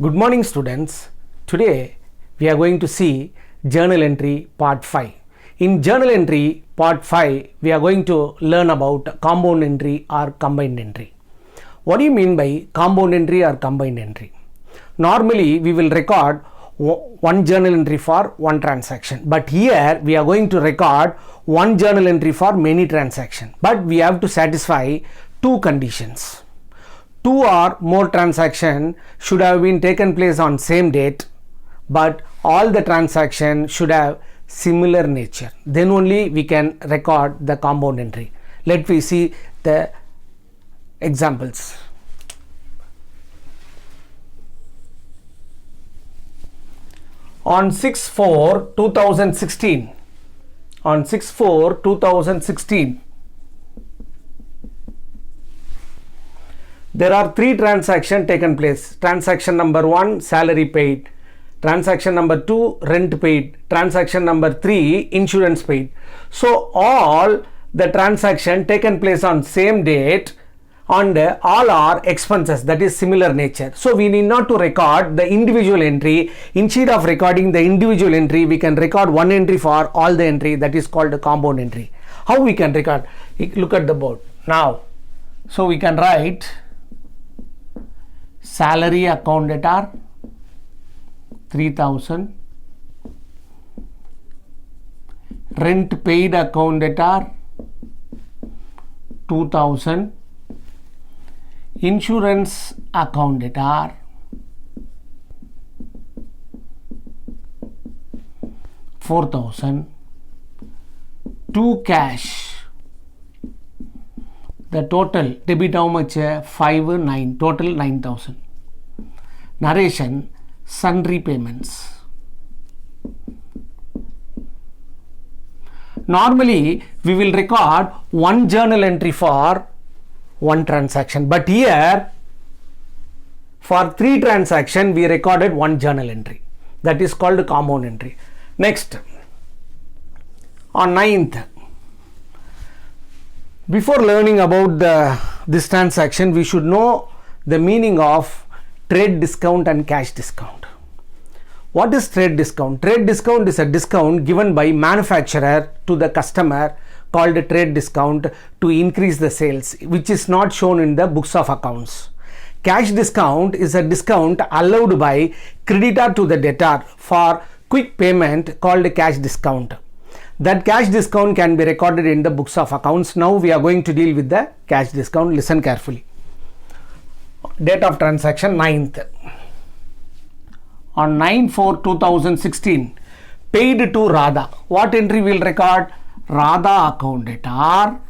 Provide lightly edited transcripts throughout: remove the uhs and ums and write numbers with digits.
Good morning students. Today we are going to see journal entry part 5. In journal entry part 5 we are going to learn about compound entry or combined entry. What do you mean by compound entry or combined entry? Normally we will record one journal entry for one transaction, but here we are going to record one journal entry for many transactions, but we have to satisfy two conditions. Two or more transactions should have been taken place on same date, but all the transactions should have similar nature. Then only we can record the compound entry. Let me see the examples. On 6/4/2016, there are three transactions taken place. Transaction number 1, salary paid. Transaction number 2, rent paid. Transaction number 3, insurance paid. So all the transactions taken place on same date and all are expenses, that is similar nature. So we need not to record the individual entry. Instead of recording the individual entry, we can record one entry for all the entry, that is called a compound entry. How we can record? Look at the board now. So we can write salary account debtor 3000, rent paid account debtor 2000, insurance account debtor 4000, to cash. The total debit how much? 5,900, total 9,000. Narration, sundry payments. Normally we will record one journal entry for one transaction, but here for three transactions we recorded one journal entry, that is called compound entry. Next, on 9th, before learning about this transaction, we should know the meaning of trade discount and cash discount. What is trade discount? Trade discount is a discount given by manufacturer to the customer called a trade discount to increase the sales, which is not shown in the books of accounts. Cash discount is a discount allowed by creditor to the debtor for quick payment called cash discount. That cash discount can be recorded in the books of accounts. Now we are going to deal with the cash discount. Listen carefully. Date of transaction 9th. On 9/4/2016, paid to Radha. What entry will record? Radha account debtor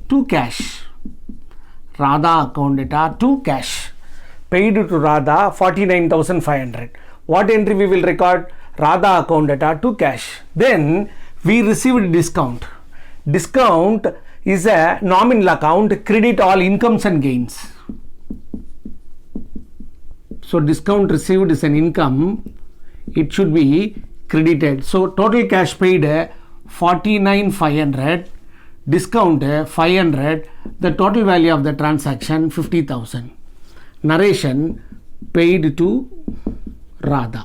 to cash. Radha account debtor to cash. Paid to Radha 49,500. What entry we will record? Radha account debtor to cash. Then we received discount. Discount is a nominal account, credit all incomes and gains. So discount received is an income, it should be credited. So total cash paid 49,500, discount 500, the total value of the transaction 50,000. Narration, paid to Radha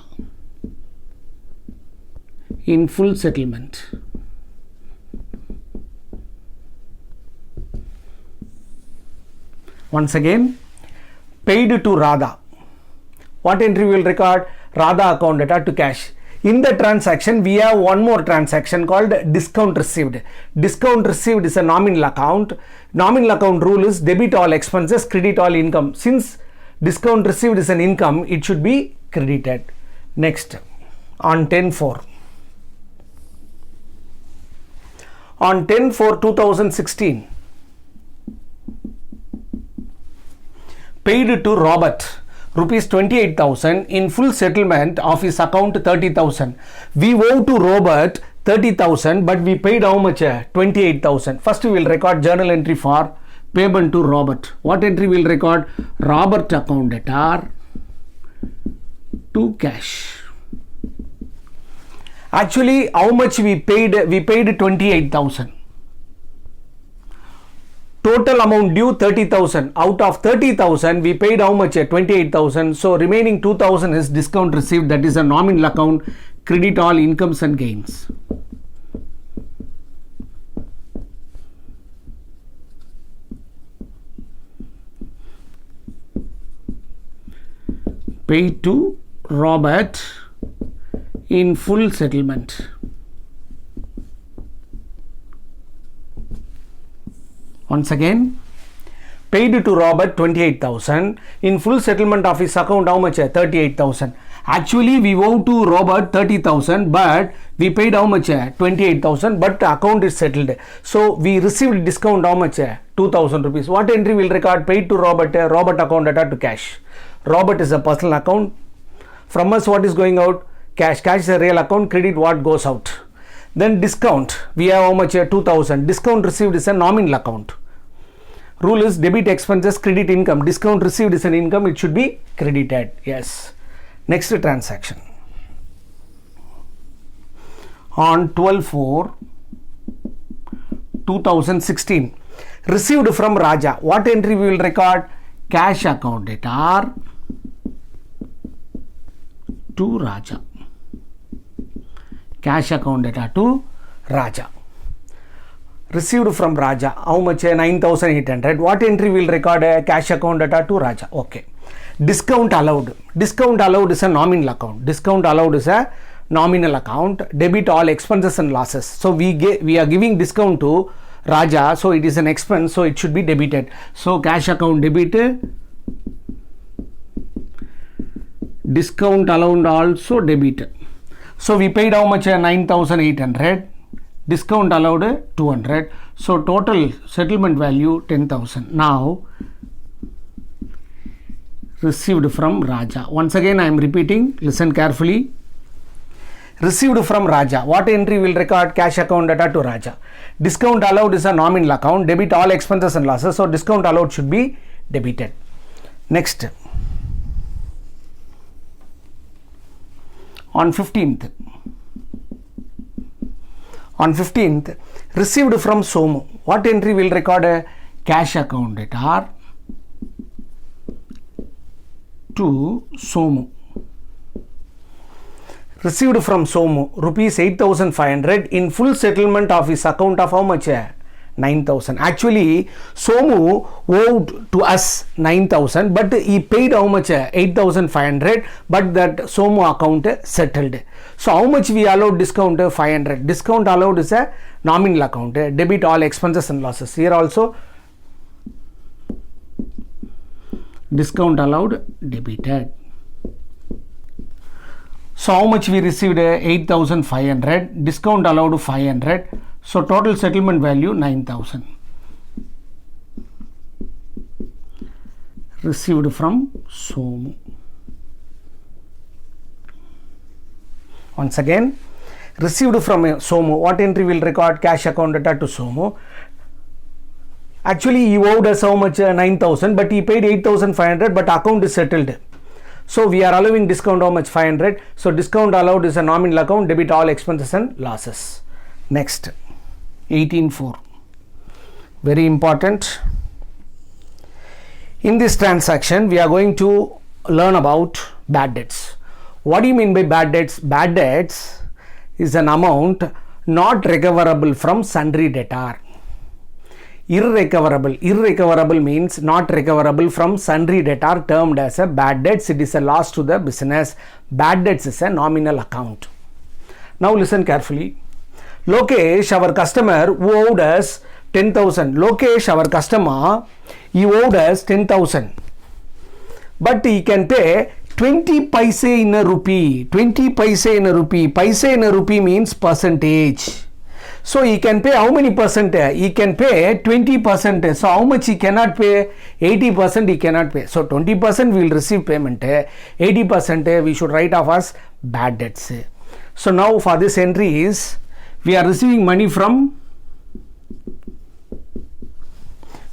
in full settlement. Once again, paid to Radha. What entry will record? Radha account debtor to cash. In the transaction, we have one more transaction called discount received. Discount received is a nominal account. Nominal account rule is debit all expenses, credit all income. Since discount received is an income, it should be credited. Next, on 10/4. On 10/4/2016, paid to Robert rupees 28,000 in full settlement of his account 30,000. We owe to Robert 30,000, but we paid how much? 28,000. First we will record journal entry for payment to Robert. What entry will record? Robert account debtor to cash. Actually, how much we paid? We paid 28,000. Total amount due 30,000. Out of 30,000, we paid how much? 28,000. So remaining 2,000 is discount received. That is a nominal account. Credit all incomes and gains. Paid to Robert in full settlement. Once again, paid to Robert 28,000 in full settlement of his account. How much? 38,000. Actually, we owe to Robert 30,000, but we paid how much? 28,000, but the account is settled. So we received discount how much? 2,000 rupees. What entry will record? Paid to Robert, Robert account data to cash. Robert is a personal account. From us, what is going out? Cash. Cash is a real account. Credit what goes out. Then discount, we have how much? 2,000. Discount received is a nominal account. Rule is debit expenses, credit income. Discount received is an income, it should be credited. Yes. Next transaction. On 12/4/2016, received from Raja. What entry we will record? Cash account data to Raja. Cash account data to Raja. Received from Raja. How much? 9,800. What entry will record? Cash account data to Raja. Okay. Discount allowed. Discount allowed is a nominal account. Discount allowed is a nominal account. Debit all expenses and losses. So we are giving discount to Raja. So it is an expense. So it should be debited. So cash account debit. Discount allowed also debit. So we paid how much? 9,800. Discount allowed 200. So total settlement value 10,000. Now received from Raja. Once again I am repeating. Listen carefully. Received from Raja. What entry will record? Cash account data to Raja. Discount allowed is a nominal account. Debit all expenses and losses. So discount allowed should be debited. Next. On 15th. On 15th, received from Somu. What entry will record? Cash account data to Somu. Received from Somu rupees 8,500 in full settlement of his account of how much? 9,000. Actually, Somu owed to us 9,000, but he paid how much? 8,500, but that Somu account settled. So how much we allowed discount? 500. Discount allowed is a nominal account. Debit all expenses and losses. Here also discount allowed debited. So how much we received? 8,500. Discount allowed 500. So total settlement value 9,000. Received from Somu. Once again, received from Somu. What entry will record? Cash account data to Somu. Actually, he owed us how much? 9,000, but he paid 8,500, but account is settled. So we are allowing discount how much? 500. So discount allowed is a nominal account. Debit all expenses and losses. Next. 18/4. Very important. In this transaction, we are going to learn about bad debts. What do you mean by bad debts? Bad debts is an amount not recoverable from sundry debtor. Irrecoverable. Irrecoverable means not recoverable from sundry debtor, termed as a bad debts. It is a loss to the business. Bad debts is a nominal account. Now listen carefully. Lokesh, our customer, who owed us 10,000. Lokesh, our customer, he owed us 10,000. But he can pay 20 paise in a rupee. 20 paise in a rupee. Paise in a rupee means percentage. So he can pay how many percent? He can pay 20%. So how much he cannot pay? 80% he cannot pay. So 20% we will receive payment. 80% we should write off as bad debts. So now for this entry is, we are receiving money from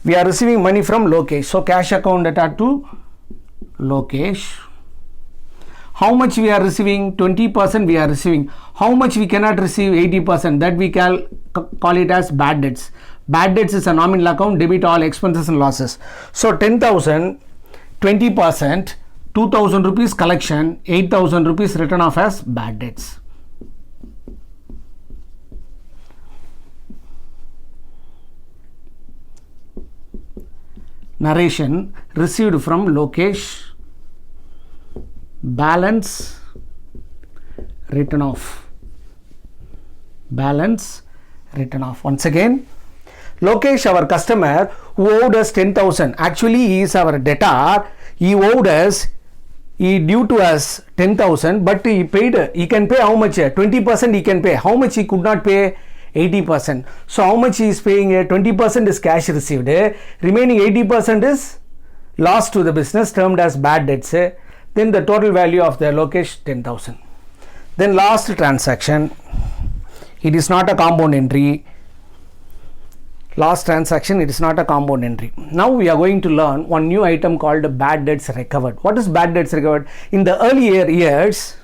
Lokesh. So cash account data to Lokesh. How much we are receiving? 20% we are receiving. How much we cannot receive? 80%. That we call it as bad debts. Bad debts is a nominal account, debit all expenses and losses. So 10,000, 20%, 2,000 rupees collection, 8,000 rupees written off as bad debts. Narration received from Lokesh, balance written off. Balance written off. Once again, Lokesh, our customer, who owed us 10,000. Actually, he is our debtor. He owed us, he due to us 10,000, but he paid, he can pay how much? 20% he can pay. How much he could not pay? 80%. So how much he is paying? 20% is cash received. Remaining 80% is loss to the business, termed as bad debts. Then the total value of the Lokesh 10,000. Then last transaction, it is not a compound entry. Last transaction, it is not a compound entry. Now we are going to learn one new item called bad debts recovered. What is bad debts recovered? In the earlier years,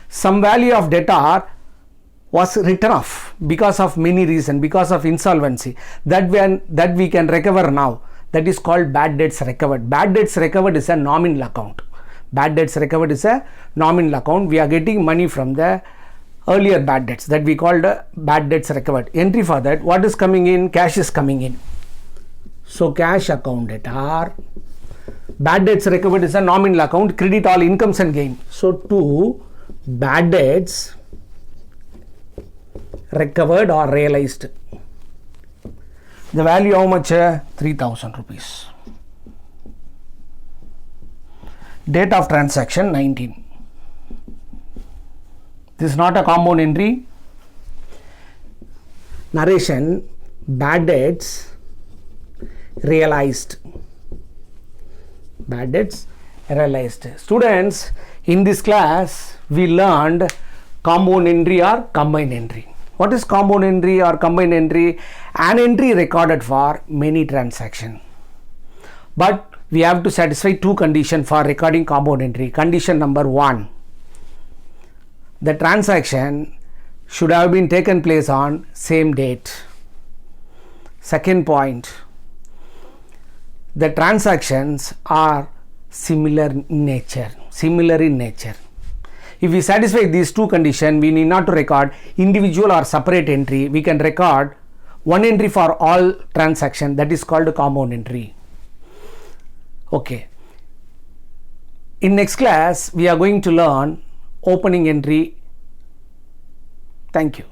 some value of debtor was written off because of many reasons, because of insolvency, that we can recover now. That is called bad debts recovered. Bad debts recovered is a nominal account. Bad debts recovered is a nominal account. We are getting money from the earlier bad debts, that we called bad debts recovered. Entry for that, what is coming in? Cash is coming in. So cash account debtor. Bad debts recovered is a nominal account. Credit all incomes and gain. So to bad debts recovered or realized, the value how much? 3,000 rupees. Date of transaction 19. This is not a compound entry. Narration, bad debts realized. Bad debts realized. Students, in this class we learned compound entry or combined entry. What is compound entry or combined entry? An entry recorded for many transactions. But we have to satisfy two conditions for recording compound entry. Condition number 1. The transaction should have been taken place on same date. Second point, the transactions are similar in nature. If we satisfy these two conditions, we need not to record individual or separate entry. We can record one entry for all transactions. That is called compound entry. Okay. In next class, we are going to learn opening entry. Thank you.